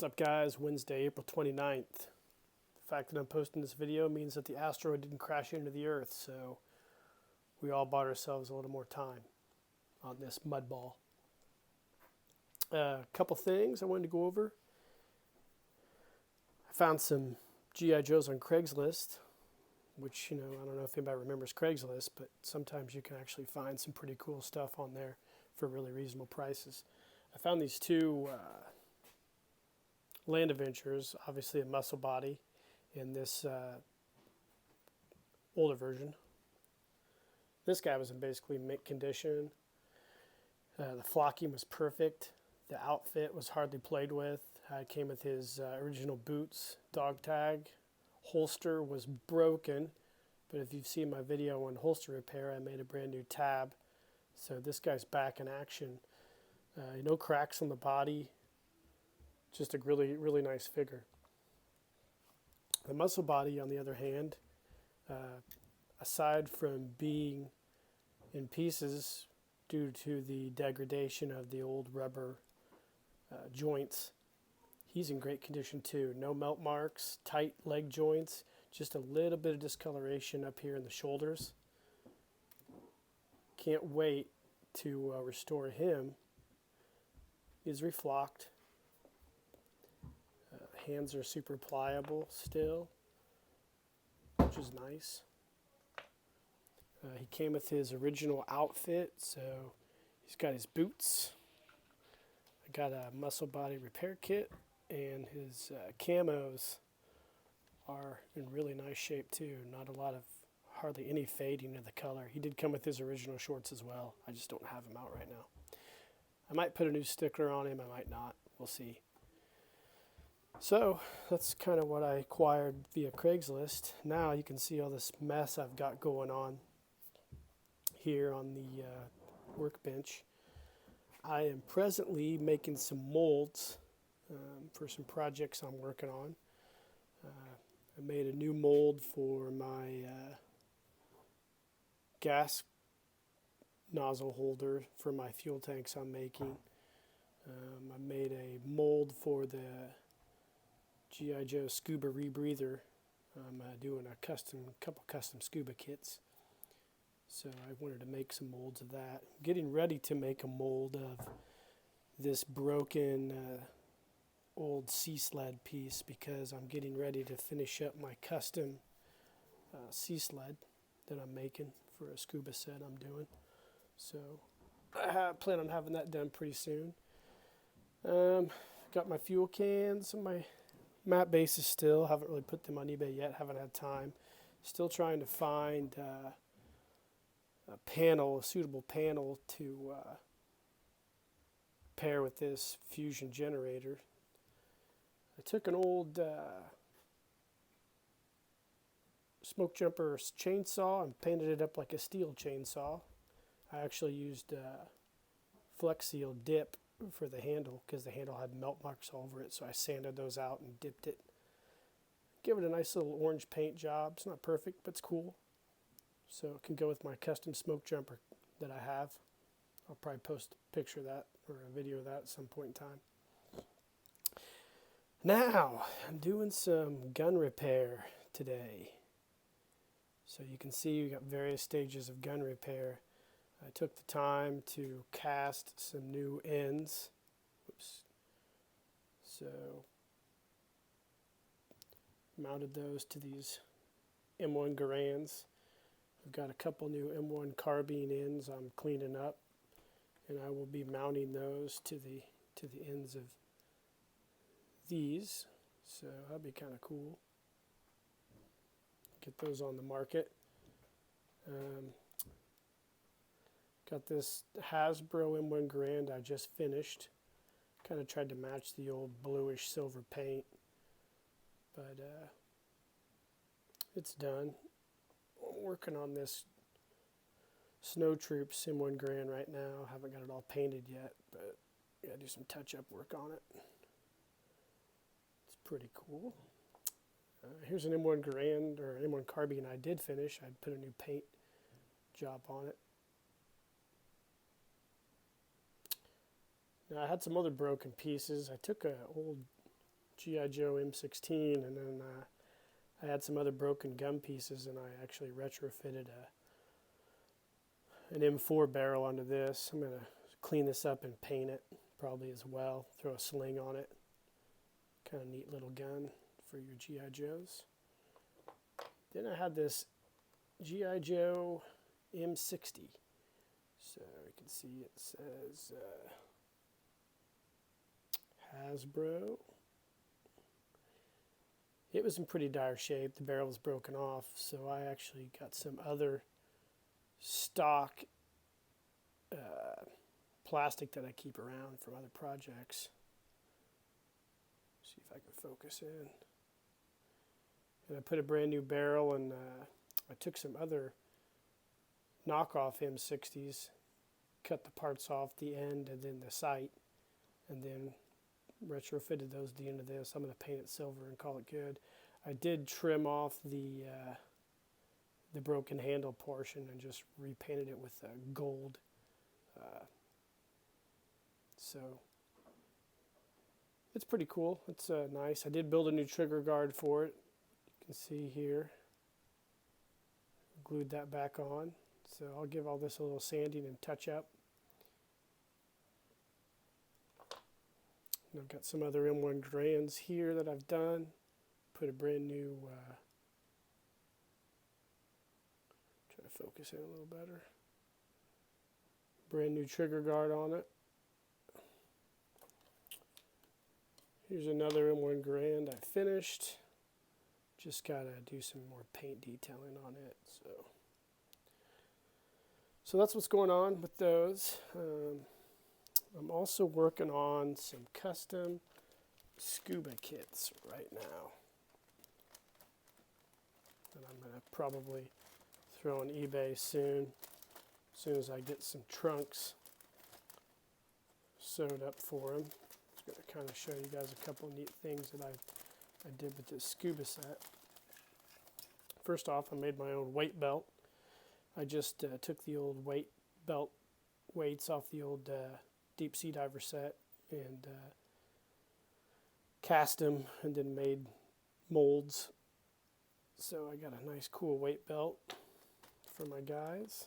What's up, guys? Wednesday, April 29th. The fact that I'm posting this video means that the asteroid didn't crash into the Earth, so we all bought ourselves a little more time on this mud ball. A couple things I wanted to go over. I found some G.I. Joes on Craigslist, which, I don't know if anybody remembers Craigslist, but sometimes you can actually find some pretty cool stuff on there for really reasonable prices. I found these two land adventures, obviously a muscle body in this older version. This guy was in basically mint condition. The flocking was perfect. The outfit was hardly played with. It came with his original boots, dog tag. Holster was broken, but if you've seen my video on holster repair, I made a brand new tab. So this guy's back in action. No cracks on the body. Just a really, really nice figure. The muscle body, on the other hand, aside from being in pieces due to the degradation of the old rubber joints, he's in great condition too. No melt marks, tight leg joints, just a little bit of discoloration up here in the shoulders. Can't wait to restore him. He's reflocked. Hands are super pliable still, which is nice. He came with his original outfit, so he's got his boots. I got a muscle body repair kit, and his camos are in really nice shape too. Not a lot of, hardly any fading of the color. He did come with his original shorts as well. I just don't have him out right now. I might put a new sticker on him, I might not. We'll see. So that's kind of what I acquired via Craigslist. Now you can see all this mess I've got going on here on the workbench. I am presently making some molds for some projects I'm working on. I made a new mold for my gas nozzle holder for my fuel tanks I'm making. I made a mold for the G.I. Joe Scuba rebreather. I'm doing a couple custom Scuba Kits. So I wanted to make some molds of that. I'm getting ready to make a mold of this broken old sea sled piece because I'm getting ready to finish up my custom sea sled that I'm making for a scuba set I'm doing. So I plan on having that done pretty soon. Got my fuel cans and my mat bases still. Haven't really put them on eBay yet. Haven't had time. Still trying to find a suitable panel to pair with this fusion generator. I took an old smoke jumper chainsaw and painted it up like a steel chainsaw. I actually used Flex Seal dip for the handle because the handle had melt marks all over it, so I sanded those out and dipped it. Give it a nice little orange paint job. It's not perfect, but it's cool. So it can go with my custom smoke jumper that I have. I'll probably post a picture of that or a video of that at some point in time. Now, I'm doing some gun repair today. So you can see we got various stages of gun repair. I took the time to cast some new ends. Oops. So mounted those to these M1 Garands. I've got a couple new M1 carbine ends I'm cleaning up, and I will be mounting those to the ends of these. So that'll be kind of cool. Get those on the market. Got this Hasbro M1 Garand I just finished. Kind of tried to match the old bluish silver paint, but it's done. I'm working on this Snow Troops M1 Garand right now. Haven't got it all painted yet, but gotta do some touch-up work on it. It's pretty cool. Here's an M1 Garand or an M1 Carbine I did finish. I put a new paint job on it. Now, I had some other broken pieces. I took an old G.I. Joe M16, and then I had some other broken gun pieces, and I actually retrofitted an M4 barrel onto this. I'm going to clean this up and paint it probably as well. Throw a sling on it. Kind of neat little gun for your G.I. Joes. Then I had this G.I. Joe M60. So you can see it says Hasbro. It was in pretty dire shape. The barrel was broken off, so I actually got some other stock plastic that I keep around from other projects. See if I can focus in. And I put a brand new barrel, and I took some other knockoff M60s, cut the parts off the end and then the sight, and then retrofitted those at the end of this. I'm going to paint it silver and call it good. I did trim off the broken handle portion and just repainted it with gold. So it's pretty cool. It's nice. I did build a new trigger guard for it. You can see here. Glued that back on. So I'll give all this a little sanding and touch up. And I've got some other M1 Grands here that I've done. Put a brand new, try to focus in a little better. Brand new trigger guard on it. Here's another M1 Grand I finished. Just got to do some more paint detailing on it. So that's what's going on with those. I'm also working on some custom Scuba Kits right now that I'm going to probably throw on eBay soon, as soon as I get some trunks sewed up for them. I'm just going to kind of show you guys a couple of neat things that I did with this scuba set. First off, I made my own weight belt. I just took the old weight belt weights off the old deep sea diver set and cast them and then made molds. So I got a nice cool weight belt for my guys.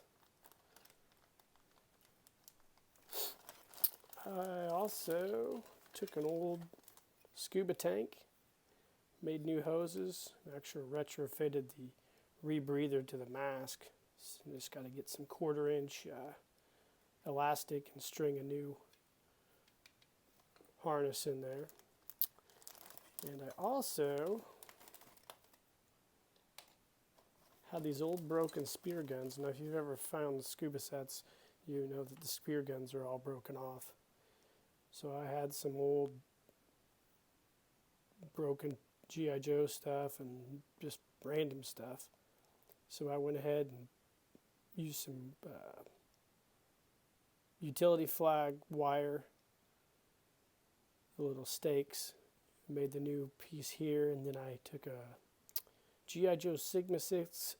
I also took an old scuba tank, made new hoses, and actually retrofitted the rebreather to the mask. So just got to get some 1/4 inch elastic and string a new harness in there. And I also had these old broken spear guns. Now if you've ever found scuba sets, you know that the spear guns are all broken off. So I had some old broken G.I. Joe stuff and just random stuff. So I went ahead and used some utility flag wire, the little stakes, made the new piece here, and then I took a G.I. Joe Sigma 6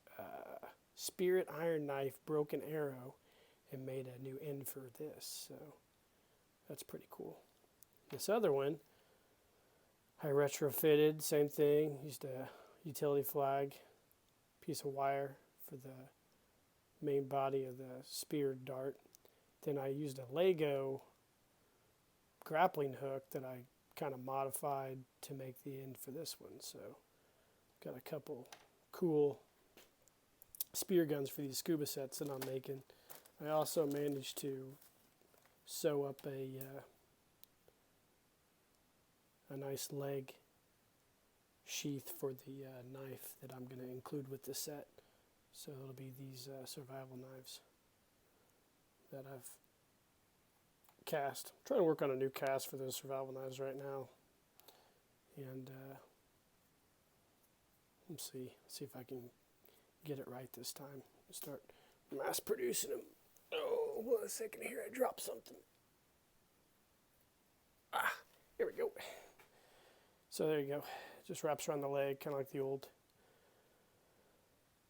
Spirit Iron Knife broken arrow and made a new end for this. So that's pretty cool. This other one I retrofitted, same thing, used a utility flag, piece of wire for the main body of the spear dart. Then I used a Lego grappling hook that I kind of modified to make the end for this one. So got a couple cool spear guns for these scuba sets that I'm making. I also managed to sew up a nice leg sheath for the knife that I'm going to include with the set. So it'll be these survival knives that I've cast. I'm trying to work on a new cast for those survival knives right now. And let's see if I can get it right this time. Start mass producing them. Oh, hold on a second here. I dropped something. Here we go. So there you go. It just wraps around the leg, kind of like the old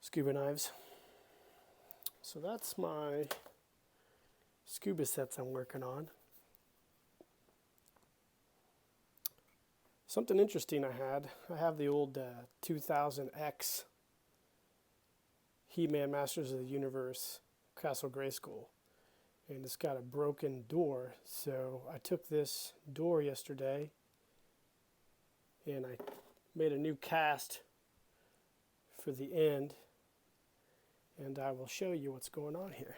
scuba knives. So that's my scuba sets I'm working on. Something interesting I have the old 2000X He-Man Masters of the Universe Castle Grayskull, and it's got a broken door. So I took this door yesterday and I made a new cast for the end, and I will show you what's going on here.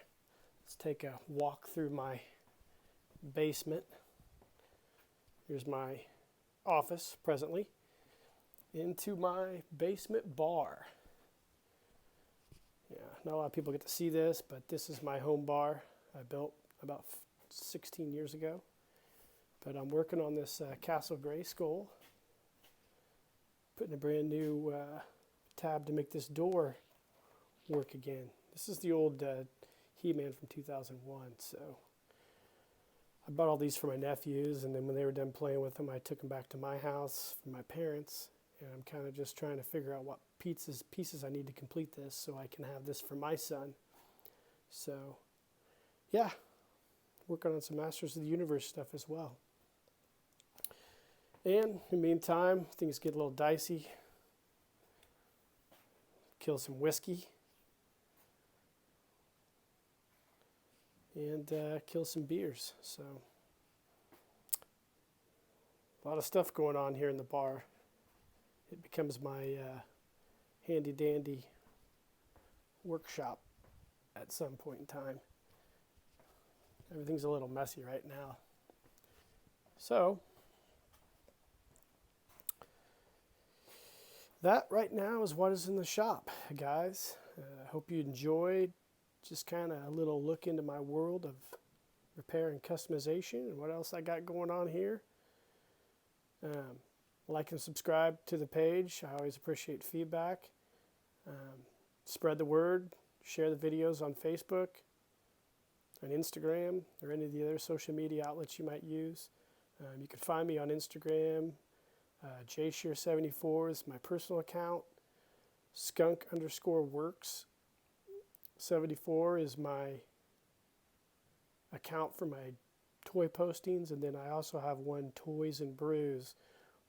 Let's take a walk through my basement. Here's my office presently, into my basement bar. Yeah, not a lot of people get to see this, but this is my home bar I built about 16 years ago. But I'm working on this Castle Grayskull, putting a brand new tab to make this door work again. This is the old He-Man from 2001, so I bought all these for my nephews, and then when they were done playing with them, I took them back to my house for my parents, and I'm kind of just trying to figure out what pieces I need to complete this so I can have this for my son. So, yeah, working on some Masters of the Universe stuff as well. And in the meantime, things get a little dicey. Kill some whiskey. And kill some beers. So a lot of stuff going on here in the bar. It becomes my handy dandy workshop at some point in time. Everything's a little messy right now. So that right now is what is in the shop, guys. I hope you enjoyed just kind of a little look into my world of repair and customization and what else I got going on here. Like and subscribe to the page. I always appreciate feedback. Spread the word. Share the videos on Facebook, on Instagram, or any of the other social media outlets you might use. You can find me on Instagram. JShear74 is my personal account. Skunk_works74 is my account for my toy postings, and then I also have one Toys and Brews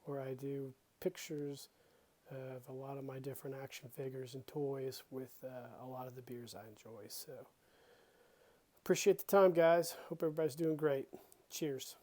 where I do pictures of a lot of my different action figures and toys with a lot of the beers I enjoy. So appreciate the time, guys. Hope everybody's doing great. Cheers.